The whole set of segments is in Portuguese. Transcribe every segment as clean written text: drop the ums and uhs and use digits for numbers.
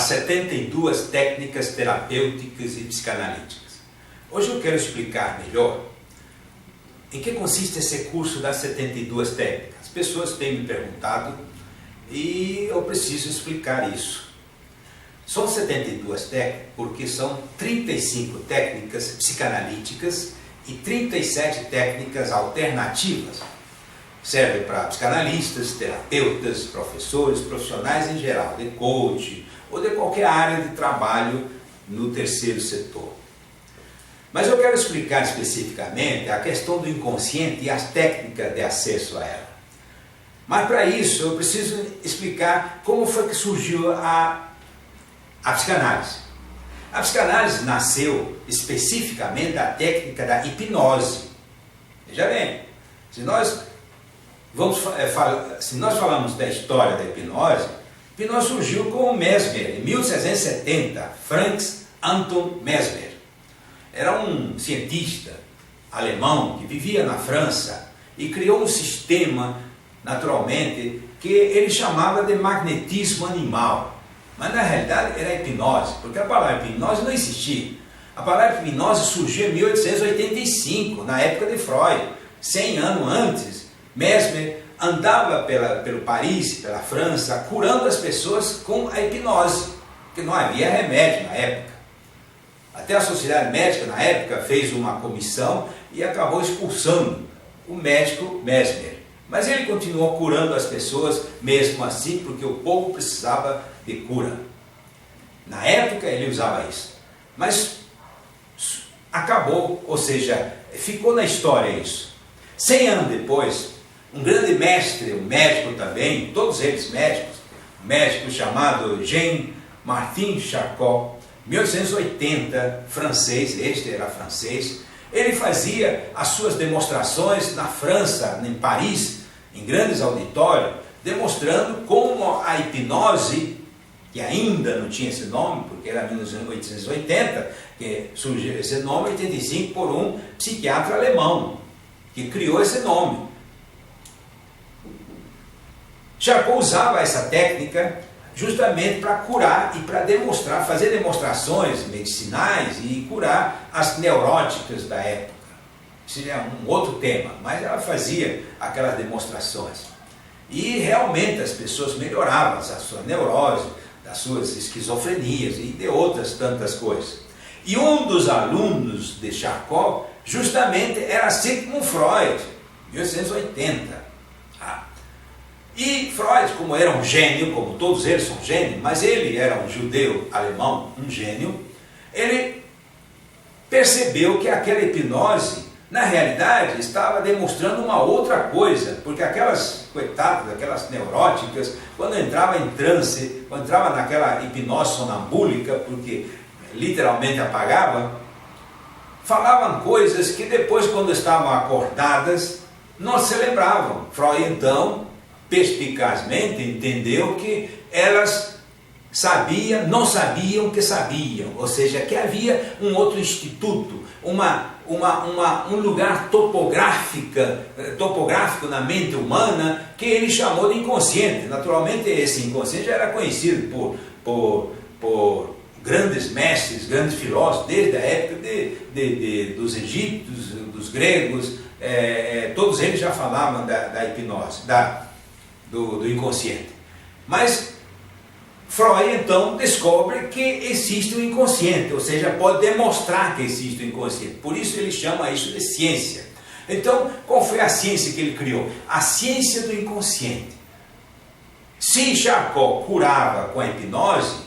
as 72 técnicas terapêuticas e psicanalíticas. Hoje eu quero explicar melhor em que consiste esse curso das 72 técnicas. As pessoas têm me perguntado e eu preciso explicar isso. São 72 técnicas porque são 35 técnicas psicanalíticas e 37 técnicas alternativas. Serve para psicanalistas, terapeutas, professores, profissionais em geral, de coach ou de qualquer área de trabalho no terceiro setor. Mas eu quero explicar especificamente a questão do inconsciente e as técnicas de acesso a ela. Mas para isso eu preciso explicar como foi que surgiu a psicanálise. A psicanálise nasceu especificamente da técnica da hipnose. Veja bem, se nós falamos da história da hipnose, a hipnose surgiu com o Mesmer, em 1770, Franz Anton Mesmer. Era um cientista alemão que vivia na França e criou um sistema, naturalmente, que ele chamava de magnetismo animal. Mas na realidade era hipnose, porque a palavra hipnose não existia. A palavra hipnose surgiu em 1885, na época de Freud. 100 anos antes, Mesmer andava pelo Paris, pela França, curando as pessoas com a hipnose, porque não havia remédio na época. Até a Sociedade Médica, na época, fez uma comissão e acabou expulsando o médico Mesmer. Mas ele continuou curando as pessoas mesmo assim, porque o povo precisava de cura. Na época ele usava isso. Mas acabou, ou seja, ficou na história isso. 100 anos depois, um grande mestre, um médico também, todos eles médicos, um médico chamado Jean-Martin Charcot, 1880, francês, este era francês, ele fazia as suas demonstrações na França, em Paris, em grandes auditórios, demonstrando como a hipnose, que ainda não tinha esse nome, porque era 1880, que surgiu esse nome, 85, por um psiquiatra alemão, que criou esse nome. Charcot usava essa técnica justamente para curar e para demonstrar, fazer demonstrações medicinais e curar as neuróticas da época. Isso é um outro tema, mas ela fazia aquelas demonstrações. E realmente as pessoas melhoravam a sua neurose, das suas esquizofrenias e de outras tantas coisas. E um dos alunos de Charcot justamente era Sigmund Freud, 1880. E Freud, como era um gênio, como todos eles são gênios, mas ele era um judeu alemão, um gênio, ele percebeu que aquela hipnose, na realidade, estava demonstrando uma outra coisa, porque aquelas coitadas, aquelas neuróticas, quando entrava em transe, quando entrava naquela hipnose sonambúlica, porque literalmente apagava, falavam coisas que depois, quando estavam acordadas, não se lembravam. Freud, então, perspicazmente entendeu que elas não sabiam que sabiam, ou seja, que havia um outro instituto, um lugar topográfico na mente humana que ele chamou de inconsciente. Naturalmente esse inconsciente já era conhecido por grandes mestres, grandes filósofos, desde a época dos egípcios, dos gregos, todos eles já falavam da hipnose, do inconsciente. Mas Freud então descobre que existe o inconsciente, ou seja, pode demonstrar que existe o inconsciente. Por isso ele chama isso de ciência. Então, qual foi a ciência que ele criou? A ciência do inconsciente. Se Charcot curava com a hipnose,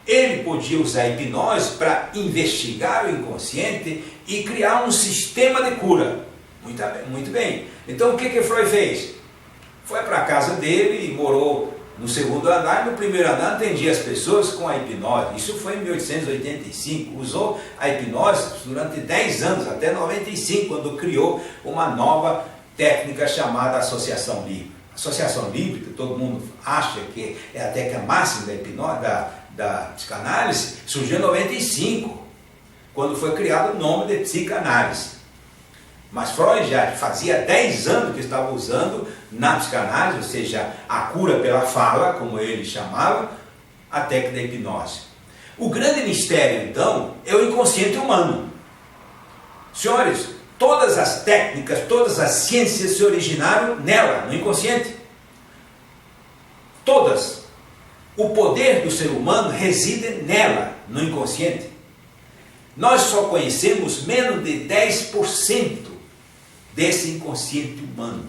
ele podia usar a hipnose para investigar o inconsciente e criar um sistema de cura. Muito bem. Então o que Freud fez? Foi para a casa dele e morou no segundo andar, e no primeiro andar atendia as pessoas com a hipnose. Isso foi em 1885, usou a hipnose durante 10 anos, até 95, quando criou uma nova técnica chamada associação límbica. Associação límbica, todo mundo acha que é a técnica máxima da hipnose, da psicanálise, surgiu em 95, quando foi criado o nome de psicanálise. Mas Freud já fazia 10 anos que estava usando na psicanálise, ou seja, a cura pela fala, como ele chamava, a técnica da hipnose. O grande mistério, então, é o inconsciente humano. Senhores, todas as técnicas, todas as ciências se originaram nela, no inconsciente. Todas. O poder do ser humano reside nela, no inconsciente. Nós só conhecemos menos de 10% desse inconsciente humano.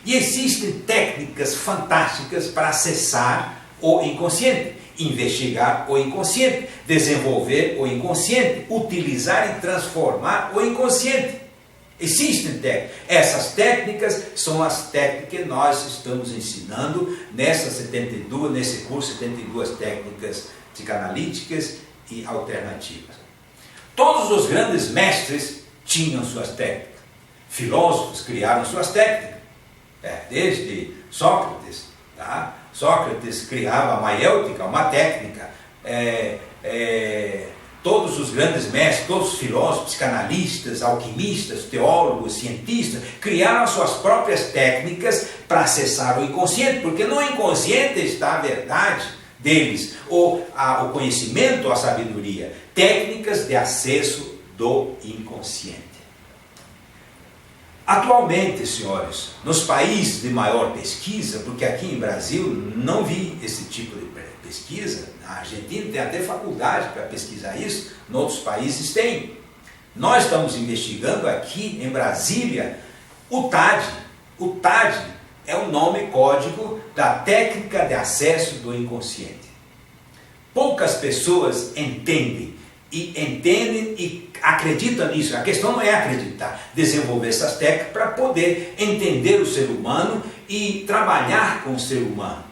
E existem técnicas fantásticas para acessar o inconsciente, investigar o inconsciente, desenvolver o inconsciente, utilizar e transformar o inconsciente. Existem técnicas. Essas técnicas são as técnicas que nós estamos ensinando nesse curso 72 técnicas psicanalíticas e alternativas. Todos os grandes mestres tinham suas técnicas. Filósofos criaram suas técnicas. Desde Sócrates, tá? Sócrates criava a maiêutica, uma técnica. Todos os grandes mestres, todos os filósofos, psicanalistas, alquimistas, teólogos, cientistas, criaram suas próprias técnicas para acessar o inconsciente, porque no inconsciente está a verdade deles, o conhecimento, a sabedoria, técnicas de acesso do inconsciente. Atualmente, senhores, nos países de maior pesquisa, porque aqui em Brasil não vi esse tipo de pesquisa, na Argentina tem até faculdade para pesquisar isso, em outros países tem. Nós estamos investigando aqui em Brasília o TAD. O TAD é o nome código da técnica de acesso do inconsciente. Poucas pessoas entendem e acreditam nisso. A questão não é acreditar, desenvolver essas técnicas para poder entender o ser humano e trabalhar com o ser humano.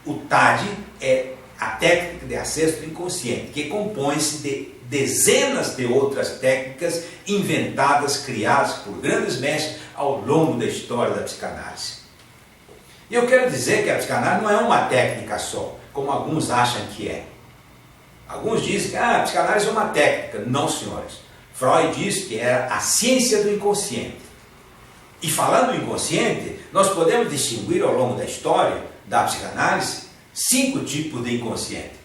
O TAD é a técnica de acesso do inconsciente, que compõe-se de dezenas de outras técnicas inventadas, criadas por grandes mestres ao longo da história da psicanálise. E eu quero dizer que a psicanálise não é uma técnica só, como alguns acham que é. Alguns dizem que a psicanálise é uma técnica. Não, senhores. Freud disse que era a ciência do inconsciente. E falando do inconsciente, nós podemos distinguir ao longo da história da psicanálise 5 tipos de inconsciente.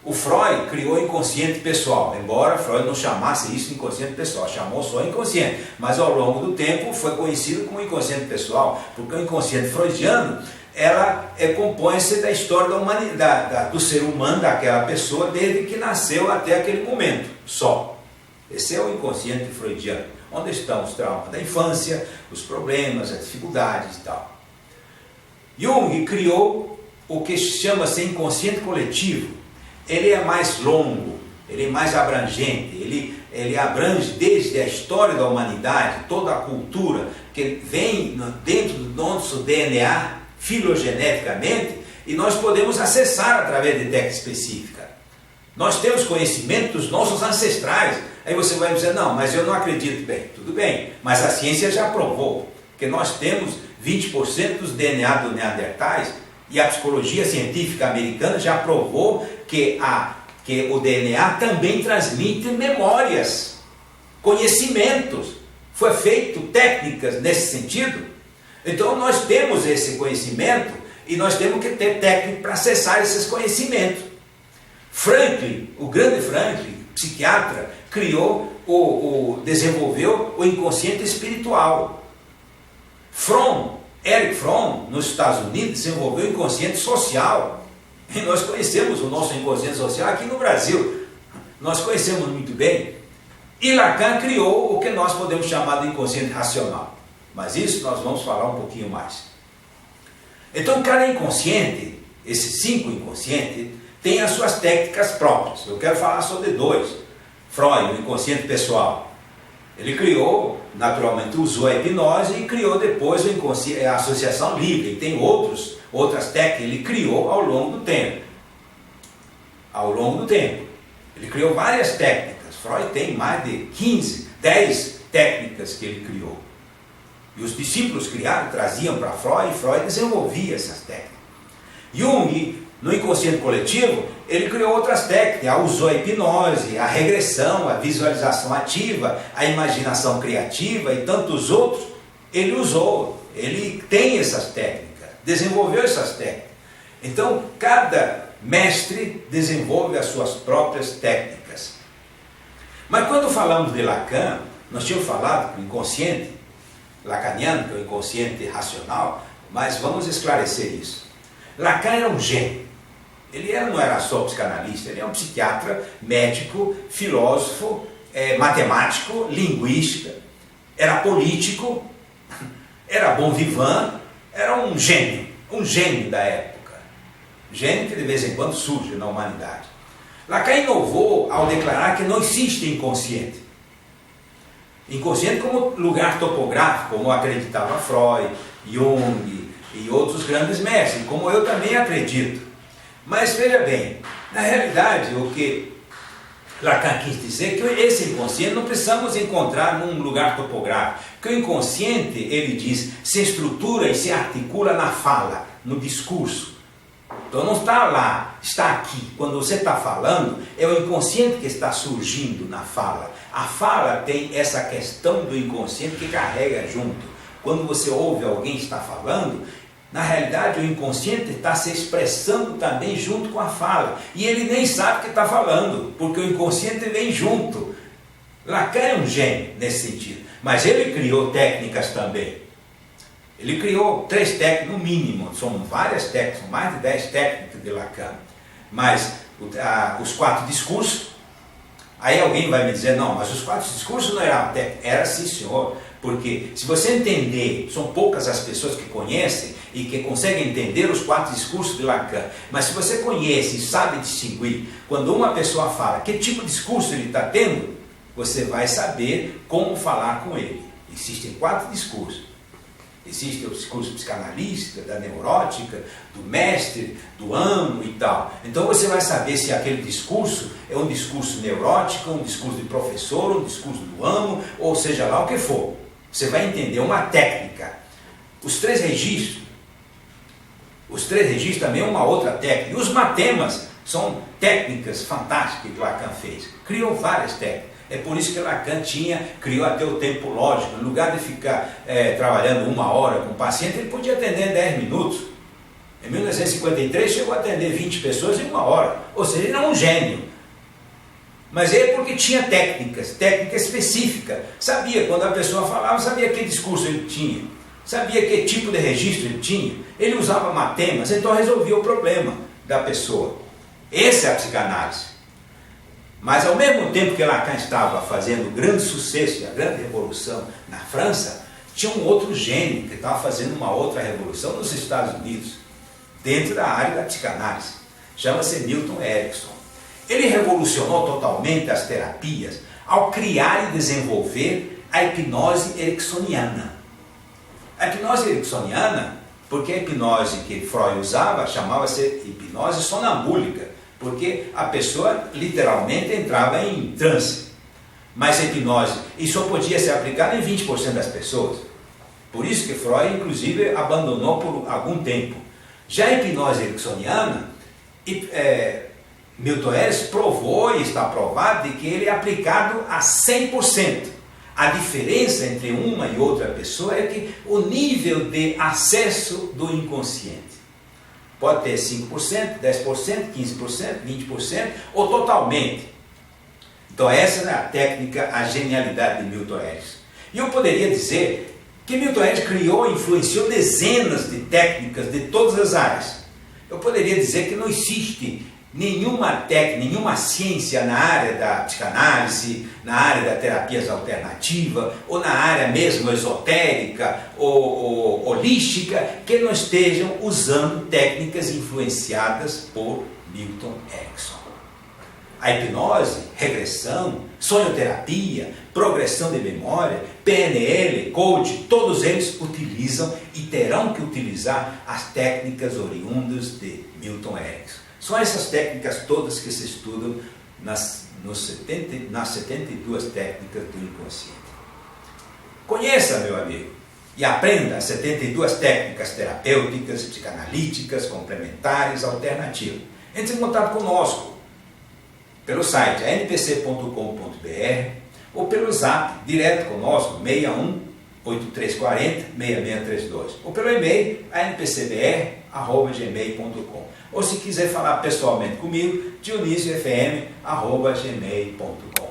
O Freud criou o inconsciente pessoal, embora Freud não chamasse isso de inconsciente pessoal, chamou só inconsciente, mas ao longo do tempo foi conhecido como inconsciente pessoal, porque o inconsciente freudiano, ela compõe-se da história da humanidade, do ser humano, daquela pessoa, desde que nasceu até aquele momento, só. Esse é o inconsciente freudiano, onde estão os traumas da infância, os problemas, as dificuldades e tal. Jung criou o que chama-se inconsciente coletivo. Ele é mais longo, ele é mais abrangente, ele abrange desde a história da humanidade, toda a cultura, que vem dentro do nosso DNA, filogeneticamente, e nós podemos acessar através de técnica específica. Nós temos conhecimento dos nossos ancestrais. Aí você vai dizer, não, mas eu não acredito. Bem, tudo bem, mas a ciência já provou que nós temos 20% dos DNA do Neandertais, e a psicologia científica americana já provou que o DNA também transmite memórias, conhecimentos. Foi feito técnicas nesse sentido. Então nós temos esse conhecimento e nós temos que ter técnica para acessar esses conhecimentos. Franklin, o grande Franklin, psiquiatra, desenvolveu o inconsciente espiritual. Eric Fromm, nos Estados Unidos, desenvolveu o inconsciente social. E nós conhecemos o nosso inconsciente social aqui no Brasil. Nós conhecemos muito bem. E Lacan criou o que nós podemos chamar de inconsciente racional. Mas isso nós vamos falar um pouquinho mais. Então, cada inconsciente, esses 5 inconscientes, tem as suas técnicas próprias. Eu quero falar só de 2. Freud, o inconsciente pessoal. Ele criou, naturalmente usou a hipnose e criou depois a associação livre. E tem outras técnicas que ele criou ao longo do tempo. Ele criou várias técnicas. Freud tem mais de 10 técnicas que ele criou. E os discípulos traziam para Freud, e Freud desenvolvia essas técnicas. Jung, no inconsciente coletivo, ele criou outras técnicas, usou a hipnose, a regressão, a visualização ativa, a imaginação criativa e tantos outros. Ele usou, ele tem essas técnicas, desenvolveu essas técnicas. Então, cada mestre desenvolve as suas próprias técnicas. Mas quando falamos de Lacan, nós tínhamos falado que o inconsciente lacaniano, que é o inconsciente racional, mas vamos esclarecer isso. Lacan era um gênio. Ele não era só psicanalista, ele é um psiquiatra, médico, filósofo, matemático, linguista, era político, era bom vivant, era um gênio da época. Gênio que de vez em quando surge na humanidade. Lacan inovou ao declarar que não existe inconsciente. Inconsciente como lugar topográfico, como acreditava Freud, Jung e outros grandes mestres, como eu também acredito. Mas veja bem, na realidade o que Lacan quis dizer é que esse inconsciente não precisamos encontrar num lugar topográfico, porque o inconsciente, ele diz, se estrutura e se articula na fala, no discurso. Então não está lá, está aqui. Quando você está falando, é o inconsciente que está surgindo na fala. A fala tem essa questão do inconsciente que carrega junto. Quando você ouve alguém estar falando, na realidade o inconsciente está se expressando também junto com a fala. E ele nem sabe que está falando, porque o inconsciente vem junto. Lacan é um gênio nesse sentido. Mas ele criou técnicas também. Ele criou 3 técnicas no mínimo, são várias técnicas, são mais de 10 técnicas de Lacan. Mas os 4 discursos, aí alguém vai me dizer, não, mas os 4 discursos não eram técnicas. Era sim, senhor, porque se você entender, são poucas as pessoas que conhecem e que conseguem entender os 4 discursos de Lacan, mas se você conhece e sabe distinguir, quando uma pessoa fala que tipo de discurso ele está tendo, você vai saber como falar com ele. Existem 4 discursos. Existe o discurso psicanalista, da neurótica, do mestre, do amo e tal. Então você vai saber se aquele discurso é um discurso neurótico, um discurso de professor, um discurso do amo, ou seja lá o que for. Você vai entender uma técnica. Os 3 registros também é uma outra técnica. E os matemas são técnicas fantásticas que Lacan fez. Criou várias técnicas. É por isso que Lacan criou até o tempo lógico. No lugar de ficar trabalhando 1 hora com o paciente, ele podia atender em 10 minutos. Em 1953 chegou a atender 20 pessoas em 1 hora. Ou seja, ele era um gênio. Mas é porque tinha técnica específica. Sabia, quando a pessoa falava, sabia que discurso ele tinha. Sabia que tipo de registro ele tinha. Ele usava matemas, então resolvia o problema da pessoa. Essa é a psicanálise. Mas ao mesmo tempo que Lacan estava fazendo grande sucesso e a grande revolução na França, tinha um outro gênio que estava fazendo uma outra revolução nos Estados Unidos, dentro da área da psicanálise. Chama-se Milton Erickson. Ele revolucionou totalmente as terapias ao criar e desenvolver a hipnose ericksoniana. A hipnose ericksoniana, porque a hipnose que Freud usava chamava-se hipnose sonambúlica, porque a pessoa literalmente entrava em transe. Mas a hipnose, isso só podia ser aplicada em 20% das pessoas. Por isso que Freud, inclusive, abandonou por algum tempo. Já a hipnose ericksoniana, Milton Erickson provou, e está provado, de que ele é aplicado a 100%. A diferença entre uma e outra pessoa é que o nível de acesso do inconsciente pode ter 5%, 10%, 15%, 20% ou totalmente. Então essa é a técnica, a genialidade de Milton Erickson. E eu poderia dizer que Milton Erickson criou e influenciou dezenas de técnicas de todas as áreas. Eu poderia dizer que não existe nenhuma técnica, nenhuma ciência na área da psicanálise, na área da terapias alternativa, ou na área mesmo esotérica ou holística, que não estejam usando técnicas influenciadas por Milton Erickson. A hipnose, regressão, sonhoterapia, progressão de memória, PNL, coaching, todos eles utilizam e terão que utilizar as técnicas oriundas de Milton Erickson. São essas técnicas todas que se estudam nas 72 técnicas do inconsciente. Conheça, meu amigo, e aprenda as 72 técnicas terapêuticas, psicanalíticas, complementares, alternativas. Entre em contato conosco pelo site anpc.com.br ou pelo zap direto conosco 61 8340 6632 ou pelo e-mail anpcbr dionisiofm@gmail.com. Ou se quiser falar pessoalmente comigo, dionisiofm@gmail.com.